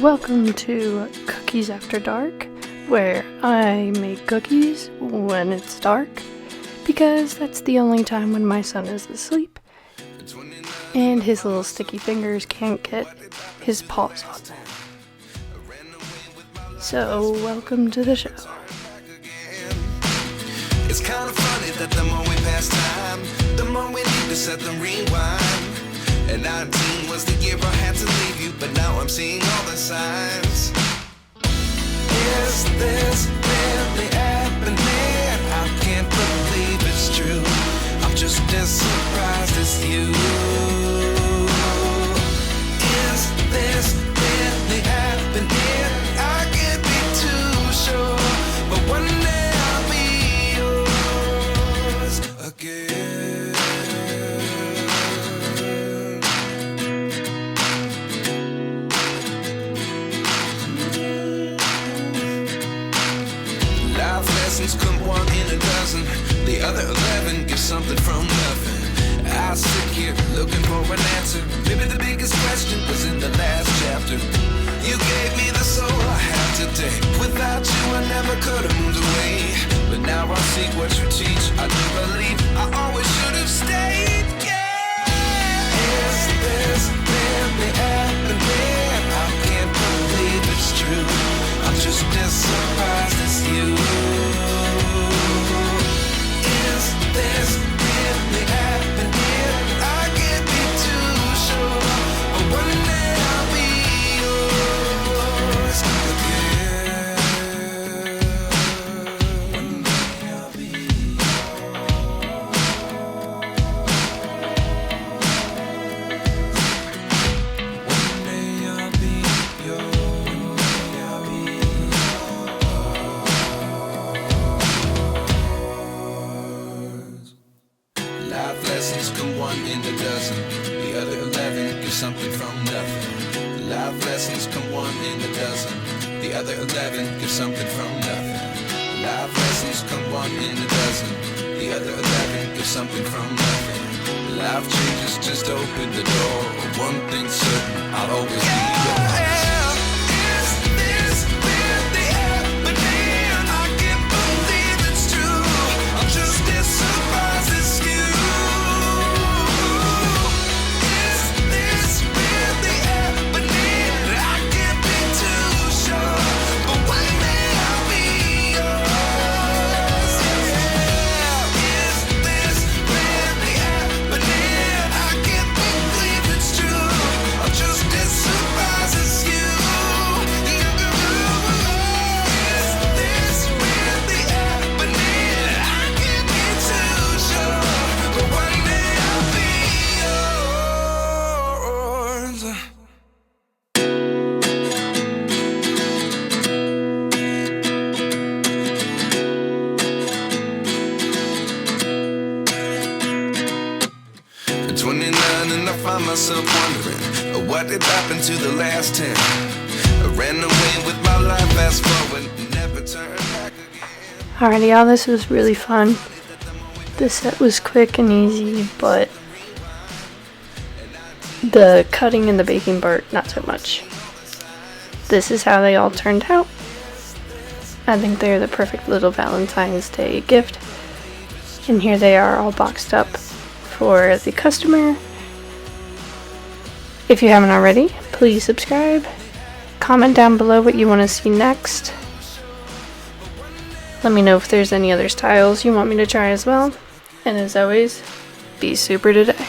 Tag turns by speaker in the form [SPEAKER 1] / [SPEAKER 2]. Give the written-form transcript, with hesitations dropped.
[SPEAKER 1] Welcome to Cookies After Dark, where I make cookies when it's dark, because that's the only time when my son is asleep, and his little sticky fingers can't get his paws on them. So, welcome to the show.
[SPEAKER 2] It's kind of funny that the more we pass time, the more we need to set them rewind. And 19 was the year I had to leave you, but now I'm seeing all the signs. Is this really happening? I can't believe it's true. I'm just as surprised as you. Is this really happening? I can't be too sure, but one day I'll be yours again. Life lessons come one in a dozen. The other 11 give something from nothing. I sit here looking for an answer. Maybe the biggest question was in the last chapter. You gave me the soul I have today. Without you I never could have moved away. But now I see what you teach. I do believe I always should have stayed. Yeah. Is this really happening? I can't believe it's true. I'm just as surprised as you. Is this really happening? I can't be too sure, but one day I'll be yours again. One day I'll be yours. One day I'll be yours. One day I'll be yours. Life lessons come one in a dozen. The other 11 give something from nothing. Life lessons come one in a dozen. The other 11 give something from nothing. Life lessons come one in a dozen. The other 11 give something from nothing. Life changes just open the door. One thing's certain, I'll always be yours. Is this really happening? I can't believe it's true. I'm just as surprised as you. Is this really happening? I can't be too sure, but one day I'll be yours. Is this really happening? I can't believe it's true. I'm just as surprised as you. Is this really happening? I can't be too sure, but one day I'll be yours. At 29 and I find myself wondering, what did happen to the last 10? I ran away with my life, fast forward, never turn back again.
[SPEAKER 1] Alrighty, y'all, this was really fun. The set was quick and easy, but the cutting and the baking part, not so much. This is how they all turned out. I think they're the perfect little Valentine's Day gift. And here they are all boxed up for the customer. If you haven't already, please subscribe. Comment down below what you want to see next. Let me know if there's any other styles you want me to try as well. And as always, be super today.